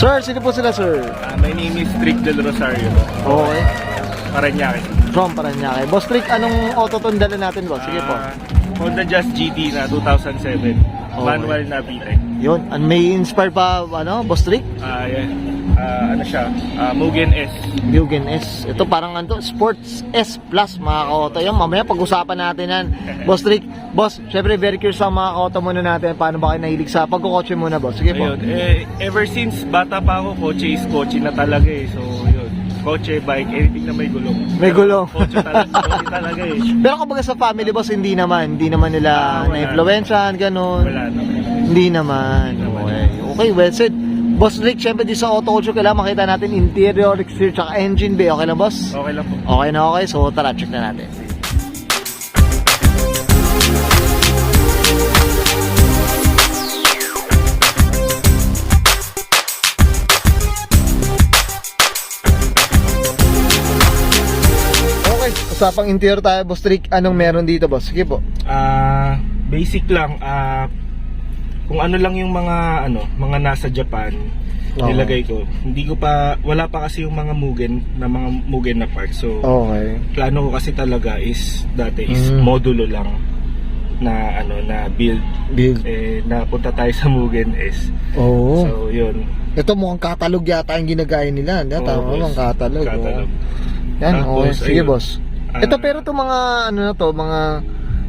Sir, sino po sila, sir? My name is Trick Del Rosario. Okay. Parañaque. From Parañaque. Boss Trick, anong auto tong dala natin, boss? Sige po. Honda Jazz GT na 2007. Okay. Manual na VTEC. Yun, may inspired pa, Boss Trick? Yeah. Ano siya? Mugen S. Mugen S. Ito parang Sports S Plus, mga ka-auto. Yan, mamaya pag-usapan natin yan. Boss Trick, boss, syempre very curious sa mga ka-auto muna natin. Paano ba kayo nahilig sa pagkukotse muna, boss? Sige po. Ayun. Ever since bata pa ako, kotse is kotse na talaga eh. So, yun. Kotse, bike, anything na may gulong. May gulong. Kotse talaga eh. Pero kumbaga sa family, boss, hindi naman nila Wala. na-influensyan, ganun. Wala naman. Hindi naman. Okay. Okay, well said. Boss Rick, syempre di sa auto culture kailangan makita natin interior, exterior, tsaka engine bay. Okay lang, boss? Okay lang po. Okay na okay. So, tara, check na natin. Okay, usapang interior tayo, Boss Rick. Anong meron dito, boss? Sige po. Basic lang. Kung ano lang yung mga nasa Japan, nilagay ko. Wala pa kasi yung mga Mugen na parts. So, Okay. plano ko kasi talaga is modulo lang na build. Napunta tayo sa Mugen S. Oo. So, yun. Ito mukhang catalog yata yung ginagaya nila. Oo, Tama boss. bang catalog? Catalog. Yan, Tapos, okay. Sige, ayun. boss. Ito pero itong mga mga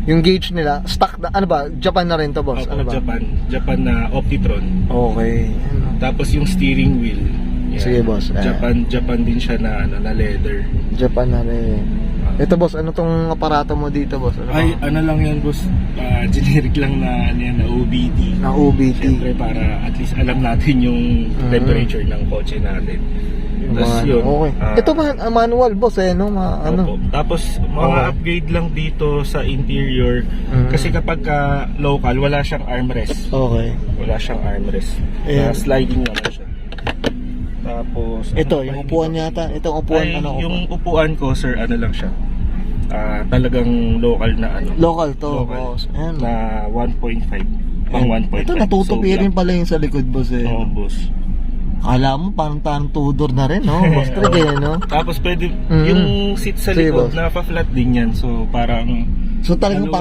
yung gauge nila, stock na, Japan na rin to, boss? Opo, Japan na Optitron. Okay. Tapos yung steering wheel. Yan. Sige, boss. Japan din siya na leather. Japan na rin. Ito, boss, ano tong aparato mo dito, boss? Ano lang yan, boss. Generic lang na OBD. Na OBD. Siyempre para at least alam natin yung temperature ng kotse natin. Tapos yun. Okay. Ito ba manual, boss, Opo. Tapos mga upgrade lang dito sa interior. Kasi kapag local, wala siyang armrest. Okay. Wala siyang armrest. Sliding naman siya. Tapos Ito, yung upuan yata. Itong upuan, yung upuan ko, sir, lang siya. Talagang local na Local to, boss. Ayan. Na 1.5. Pang 1.5. Ito, natutupi rin pala yung sa likod, boss, eh. Oo, boss. Akala mo parang Tudor na rin, no? Boss Trick, eh, no? Tapos pwede, yung seat sa Sige, likod, boss. napa-flat din yan. So parang So talagang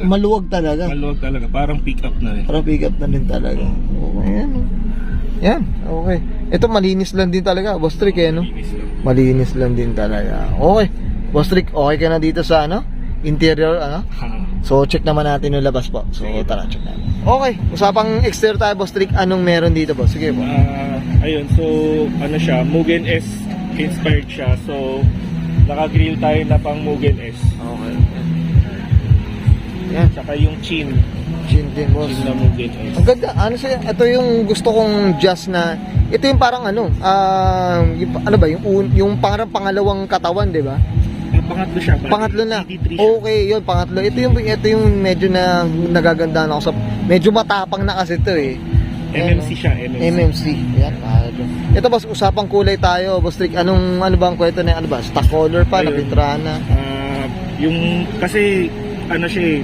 maluwag talaga. maluwag talaga. Parang pick up na rin. Parang pick up na din talaga. Okay, yan. Yan, okay. Ito malinis lang din talaga, Boss Trick, eh, no? Malinis lang din talaga. Okay. Boss Trick, okay ka na dito sa interior, So check naman natin yung labas po. So tara, check natin. Okay, usapang exterior tayo, Boss Trick. Anong meron dito, boss? Sige po. Ayun, so siya, Mugen S inspired siya. So naka-grill tayo na pang Mugen S. Okay. Yan. Saka yung chin Din, boss. na Mugen S. Ang ganda. Ito yung gusto kong jazz na, ito yung parang yung parang pangalawang katawan, di ba? Pangatlo siya. Pangatlo na. GT3 siya. Okay, yun, pangatlo. Ito yung medyo na nagaganda na ako sa, medyo matapang na kasi ito eh. MMC siya, MMC. Yan, ito, boss, usapang kulay tayo, Boss Trick. Ano ba ang kwento na yan? Stock color pa, Ayun. napitrana? Kasi siya eh,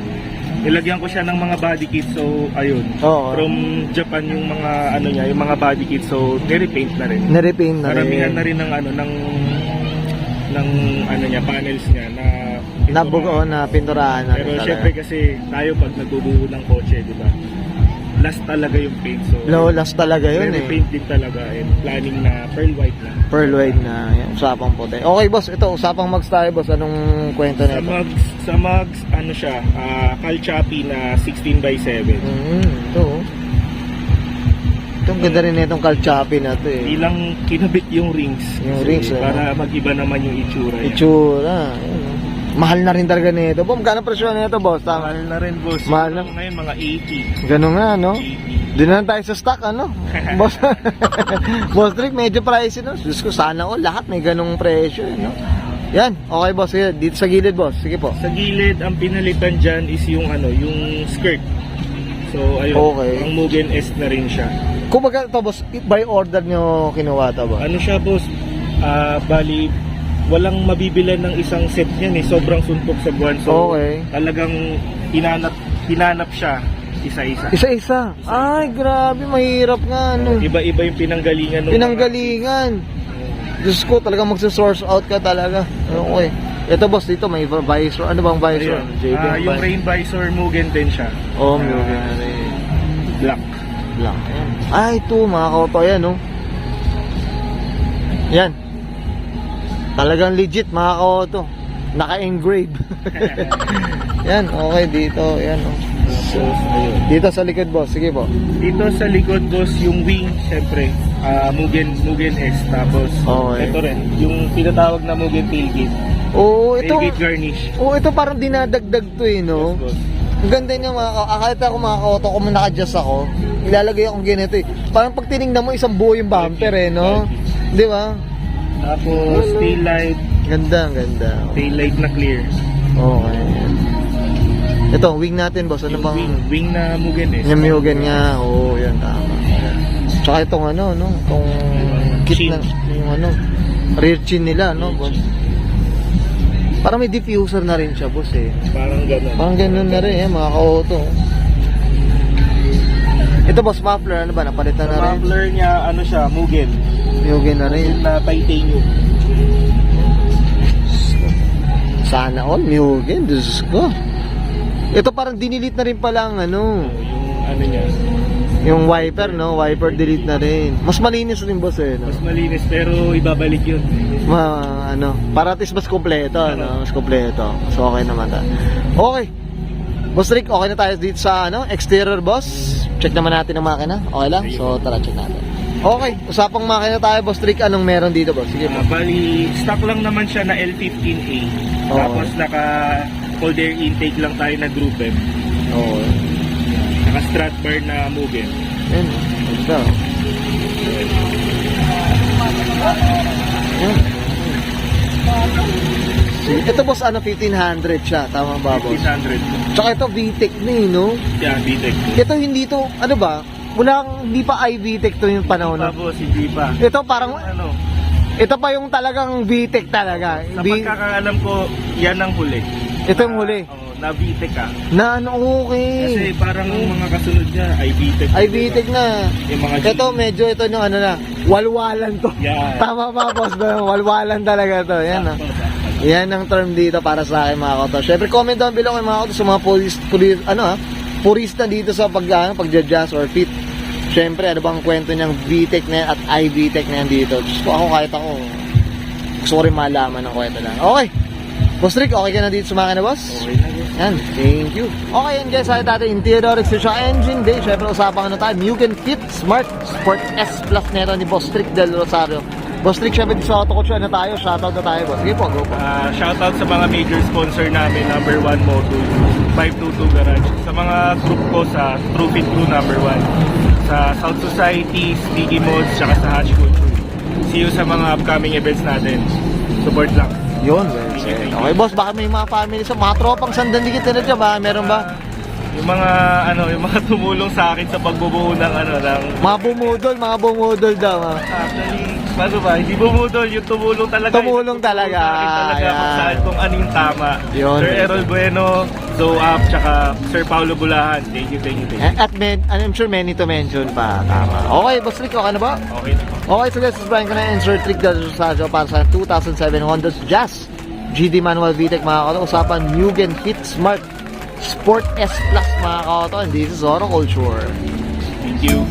nilagyan ko siya ng mga body kit. So ayun. Oo. From Japan yung mga niya, yung mga body kit. So nirepaint na rin. Nirepaint na rin. Karamihan na rin ng niya, panels niya na Nabugo na pinturahan na Pero rin syempre kasi tayo pag nagbubuo ng kotse, di ba? Last talaga yung paint. So last talaga yun eh. paint din talaga and planning na pearl white na. Pearl white na, yan, usapang puti. Okay, boss, ito usapang mags tayo, boss. Anong kwento na ito? Sa mags siya, Calchapi na 16x7. Ito. Itong ganda rin itong Calchapi na ito eh. Ilang kinabit yung rings. Yung rings, para mag-iba naman yung itsura. Itsura. Yun, mahal na rin talaga nito. Magkano presyo na ito, boss? Mahal na rin, boss. Mahal na. Ngayon, mga 80. Ganun nga, no? 80. Doon na tayo sa stock, boss? Boss Trick, medyo pricey, no? Diyos ko, sana lahat may ganung presyo, no? Yan, okay, boss. Dito sa gilid, boss. Sige po. Sa gilid, ang pinalitan dyan is yung yung skirt. So, ayun. Okay. Ang Mugen S na rin siya. Kung baga ito, boss, by order nyo kinuha ito, boss? Ano siya, boss? Bali, walang mabibilan ng isang set niyan eh. Sobrang suntok sa buwan. So, Okay. talagang hinanap siya. isa-isa. Isa-isa. Ay, grabe, mahirap nga, ano. Iba-iba yung pinanggalingan. Pinanggalingan. Diyos ko, talagang magsa-source out ka talaga. Okay. Ito boss, dito may visor. Ano bang visor? Ayun. Yung rain visor Mugen din siya. Oh, Mugen. Black. Black. Ay, ito, mga kauto. Ayan, no. Yan. Talagang legit, mga kauto. Naka-engrave. Yan, okay, dito. Yan, no. So, ayun. Dito sa likod, boss. Sige po. Dito sa likod, boss, yung wing, syempre, Mugen S. Tapos, Okay. ito rin, yung tinatawag na Mugen tailgate. Oo, ito. Tailgate garnish. Oo, ito parang dinadagdag to eh, no? Yes, boss. Ang ganda niya mga kahit ako mga kauto, kung naka-adjust ako, ilalagay akong ganito eh. Parang pag tinignan mo, isang buo yung bumper eh, no? Di ba? Tapos, tail light. Ganda, ang ganda. Tail light na clear. Okay. Ito, wing natin, boss. Ano Yung bang... wing na Mugen S. Yung Mugen nga. Oo, yan, tama. Tsaka itong ano, no? Itong kit Chin. na, yung ano, rear chin nila, no, boss? Parang may diffuser na rin siya, boss, eh. Parang gano'n. Parang ganun na rin, eh, mga ka-auto. Ito, boss, muffler, ano ba? Napalitan na rin. Muffler niya, ano siya, Mugen. Mugen na rin. Na titanium. Sana all, Mugen, Diyos ko. Ito parang dinilit na rin pala ang ano, Yung ano niya. yung wiper, no? Wiper delete na rin. Mas malinis rin, boss, eh, no? Mas malinis pero ibabalik yun. Ano, para at least mas kompleto, no? Mas kompleto. So, okay naman ta. Okay. Boss Rick, okay na tayo dito sa ano, exterior, boss. Check naman natin ang makina. Okay lang? So, tara, check natin. Okay, usapang makina tayo, boss Rick. Anong meron dito, boss? Sige po. Bali, stock lang naman siya na L15A. Oo. Tapos naka cold air intake lang tayo na Group M. Oo. Naka strat bar na Mugen. Yan, ganda. Yan. Ito, boss, ano, 1500 siya. Tama ba, boss? 1500. Tsaka ito, VTEC na eh, no? Yeah, VTEC. Ito, hindi to, ano ba? Hindi pa i-VTEC to yung panahon na. Tapos, hindi pa. Ito parang, Ano, ito pa yung talagang VTEC talaga. sa pagkakaalam ko, yan ang huli. Ito yung huli. Oo, na VTEC ka. Na ano, Kasi okay. parang ang mga kasunod niya ay VTEC. Ay, VTEC na. Yung mga Ito, medyo ito yung ano na, walwalan to. Yeah. Tama ba, boss? Walwalan talaga to. Yan, ah. Yan ang term dito para sa akin, mga koto. Syempre, comment down below kayo, mga koto, sa mga purista dito sa pag-adjust or fit. Syempre, ano bang kwento niyang VTEC na yan at i-VTEC na yan dito. Diyos ko, kahit ako, gusto ko rin malaman ng kwento lang. Okay. Boss Rick, okay ka na dito sa makina, boss? Okay na yun. Yan, thank you. Okay, yan guys, sa natin interior exterior engine bay. Syempre, usapan na tayo. Mugen Fit Smart Sport S Plus nero ni Boss Rick Del Rosario. Boss Rick, syempre, sa auto ko na tayo. Shoutout na tayo, boss. Sige po, go po. Shoutout sa mga major sponsor namin, number 1 Moto, 522 Garage. Sa mga group ko sa True Fit Crew number 1. Sa South Society, Sticky Mods, tsaka sa Hatch Culture. See you sa mga upcoming events natin. Support lang. Yun, okay, boss, baka may mga family sa mga tropang sandandikit na dyan ba? Meron ba? Yung mga tumulong sa akin sa pagbubuo ng Mga bumudol daw. Actually, paano ba? Hindi bumudol, yung tumulong talaga. Tumulong talaga. Sa akin talaga Ayan. kung saan, kung ano yung tama. Yun. Sir Errol Bueno, Zoe Up, tsaka Sir Paulo Bulahan. Thank you. At I'm sure many to mention pa. Tama. Okay, boss Rick, okay na ba? Okay na po. Okay, so guys, subscribe ko na and Sir Trick Del Rosario para sa 2007 Honda Jazz GD Manual VTEC, mga kato. Usapan Mugen Fit Smart Sport S Plus, mga kato. And this is Auto Culture. Thank you.